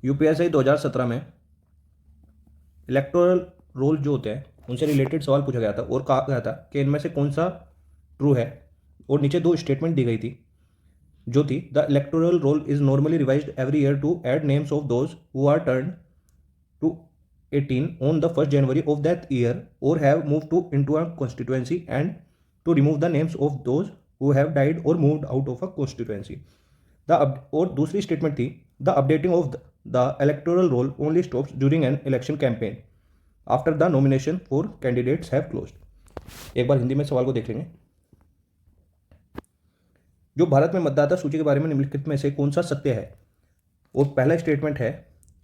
UPSC 2017 में electoral roll जो होते हैं उनसे रिलेटेड सवाल पूछा गया था और कहा गया था कि इनमें से कौन सा ट्रू है, और नीचे दो स्टेटमेंट दी गई थी जो थी the electoral roll is normally revised every year to add names of those who are turn to 18 on the 1st January of that year or have moved to into a constituency, and to remove the names of those who have died or moved out of a constituency. और दूसरी statement थी the updating of the electoral role only stops during an election campaign after the nomination for candidates have closed. एक बार हिंदी में सवाल को देख लेंगे। जो भारत में मतदाता सूची के बारे में निम्नलिखित में से कौन सा सत्य है? और पहला स्टेटमेंट है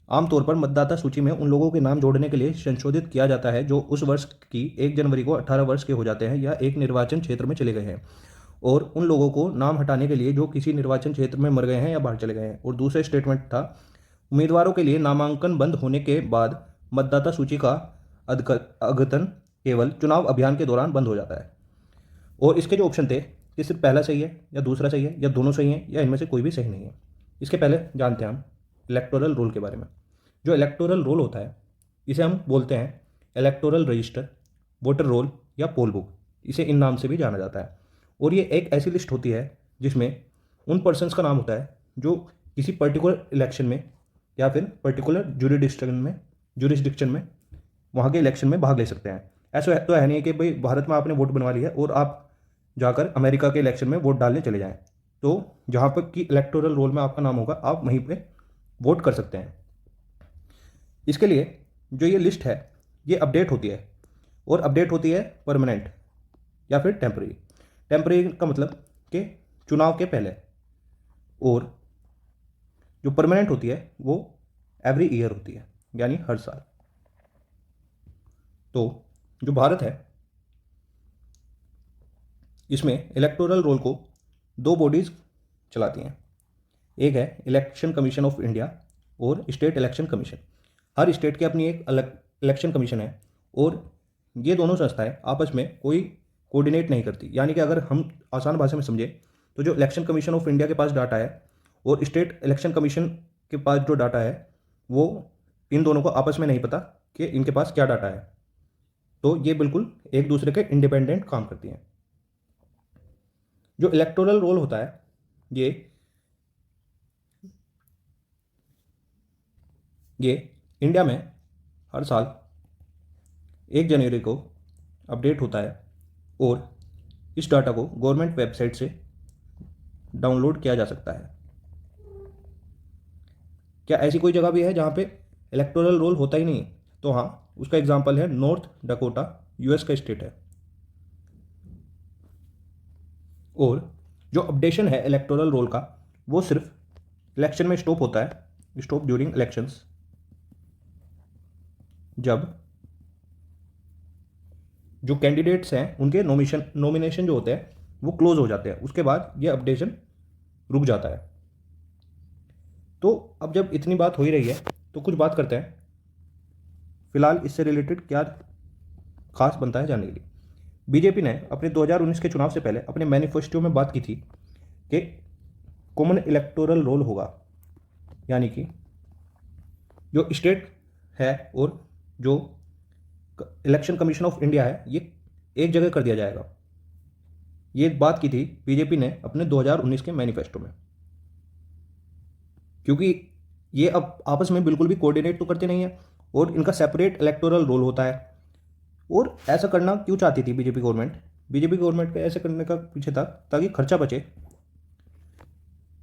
आमतौर पर मतदाता सूची में उन लोगों के नाम जोड़ने के लिए संशोधित किया जाता है जो उस वर्ष की 1 जनवरी को 18 वर्ष के हो जाते हैं या एक निर्वाचन क्षेत्र में चले गए हैं, और उन लोगों को नाम हटाने के लिए जो किसी निर्वाचन क्षेत्र में मर गए हैं या बाहर चले गए हैं। और दूसरा स्टेटमेंट था उम्मीदवारों के लिए नामांकन बंद होने के बाद मतदाता सूची का अद्यतन केवल चुनाव अभियान के दौरान बंद हो जाता है। और इसके जो ऑप्शन थे कि सिर्फ पहला सही है या दूसरा सही है या दोनों सही हैं या इनमें से कोई भी सही नहीं है। इसके पहले जानते हैं हम इलेक्टोरल रोल के बारे में। जो इलेक्टोरल रोल होता है इसे हम बोलते हैं इलेक्टोरल रजिस्टर, वोटर रोल या पोल बुक, इसे इन नाम से भी जाना जाता है। और ये एक ऐसी लिस्ट होती है जिसमें उन पर्सन्स का नाम होता है जो किसी पर्टिकुलर इलेक्शन में या फिर पर्टिकुलर जुरिडिक्शन में वहाँ के इलेक्शन में भाग ले सकते हैं। ऐसा तो है नहीं कि भाई भारत में आपने वोट बनवा लिया और आप जाकर अमेरिका के इलेक्शन में वोट डालने चले जाएं। तो जहाँ पर कि इलेक्टोरल रोल में आपका नाम होगा आप वहीं पे वोट कर सकते हैं। इसके लिए जो ये लिस्ट है ये अपडेट होती है, और अपडेट होती है परमानेंट या फिर टेम्परेरी। टेम्परेरी का मतलब कि चुनाव के पहले, और जो परमानेंट होती है वो एवरी ईयर होती है, यानी हर साल। तो जो भारत है इसमें इलेक्टोरल रोल को दो बॉडीज़ चलाती हैं। एक है इलेक्शन कमीशन ऑफ इंडिया और स्टेट इलेक्शन कमीशन। हर स्टेट की अपनी एक अलग इलेक्शन कमीशन है, और ये दोनों संस्थाएं आपस में कोई कोऑर्डिनेट नहीं करती। यानी कि अगर हम आसान भाषा में समझें तो जो इलेक्शन कमीशन ऑफ इंडिया के पास डाटा है और स्टेट इलेक्शन कमीशन के पास जो डाटा है वो इन दोनों को आपस में नहीं पता कि इनके पास क्या डाटा है। तो ये बिल्कुल एक दूसरे के इंडिपेंडेंट काम करती हैं। जो इलेक्टोरल रोल होता है ये इंडिया में हर साल 1 जनवरी को अपडेट होता है, और इस डाटा को गवर्नमेंट वेबसाइट से डाउनलोड किया जा सकता है। क्या ऐसी कोई जगह भी है जहाँ पे इलेक्टोरल रोल होता ही नहीं? तो हाँ, उसका एग्जांपल है नॉर्थ डकोटा, यूएस का स्टेट है। और जो अपडेशन है इलेक्टोरल रोल का वो सिर्फ इलेक्शन में स्टॉप होता है, स्टॉप ड्यूरिंग इलेक्शंस, जब जो कैंडिडेट्स हैं उनके नॉमिनेशन जो होते हैं वो क्लोज हो जाते हैं, उसके बाद ये अपडेशन रुक जाता है। तो अब जब इतनी बात हो ही रही है तो कुछ बात करते हैं फिलहाल इससे रिलेटेड क्या खास बनता है जानने के लिए। बीजेपी ने अपने 2019 के चुनाव से पहले अपने मैनिफेस्टो में बात की थी कि कॉमन इलेक्टोरल रोल होगा, यानी कि जो स्टेट है और जो इलेक्शन कमीशन ऑफ इंडिया है ये एक जगह कर दिया जाएगा। ये बात की थी बीजेपी ने अपने 2019 के मैनिफेस्टो में, क्योंकि ये अब आपस में बिल्कुल भी कोऑर्डिनेट तो करते नहीं है और इनका सेपरेट इलेक्टोरल रोल होता है। और ऐसा करना क्यों चाहती थी बीजेपी गवर्नमेंट? बीजेपी गवर्नमेंट का ऐसे करने का पीछे था ताकि खर्चा बचे।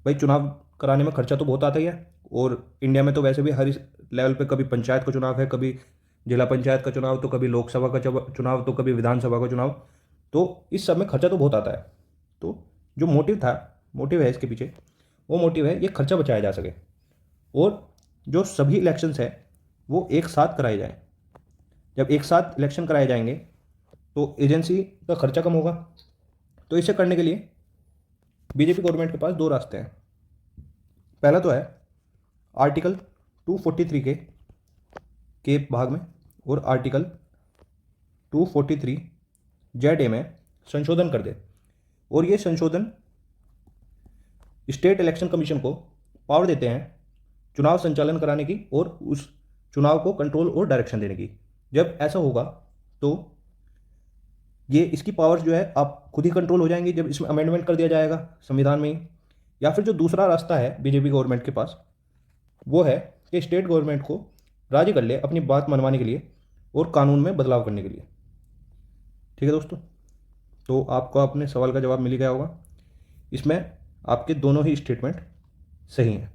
भाई चुनाव कराने में खर्चा तो बहुत आता ही है, और इंडिया में तो वैसे भी हर लेवल पे कभी पंचायत का चुनाव है, कभी जिला पंचायत का चुनाव, तो कभी लोकसभा का चुनाव, तो कभी विधानसभा का चुनाव। तो इस सब में खर्चा तो बहुत आता है। तो जो मोटिव है इसके पीछे, वो मोटिव है ये खर्चा बचाया जा सके और जो सभी इलेक्शंस है वो एक साथ कराए जाएं। जब एक साथ इलेक्शन कराए जाएंगे तो एजेंसी का खर्चा कम होगा। तो इसे करने के लिए बीजेपी गवर्नमेंट के पास दो रास्ते हैं। पहला तो है आर्टिकल 243 के भाग में और आर्टिकल 243 ZA में संशोधन कर दे, और ये संशोधन स्टेट इलेक्शन कमीशन को पावर देते हैं चुनाव संचालन कराने की और उस चुनाव को कंट्रोल और डायरेक्शन देने की। जब ऐसा होगा तो ये इसकी पावर्स जो है आप खुद ही कंट्रोल हो जाएंगी जब इसमें अमेंडमेंट कर दिया जाएगा संविधान में ही। या फिर जो दूसरा रास्ता है बीजेपी गवर्नमेंट के पास, वो है कि स्टेट गवर्नमेंट को राजी कर ले अपनी बात मनवाने के लिए और कानून में बदलाव करने के लिए। ठीक है दोस्तों, तो आपको अपने सवाल का जवाब मिल गया होगा। इसमें आपके दोनों ही स्टेटमेंट सही हैं।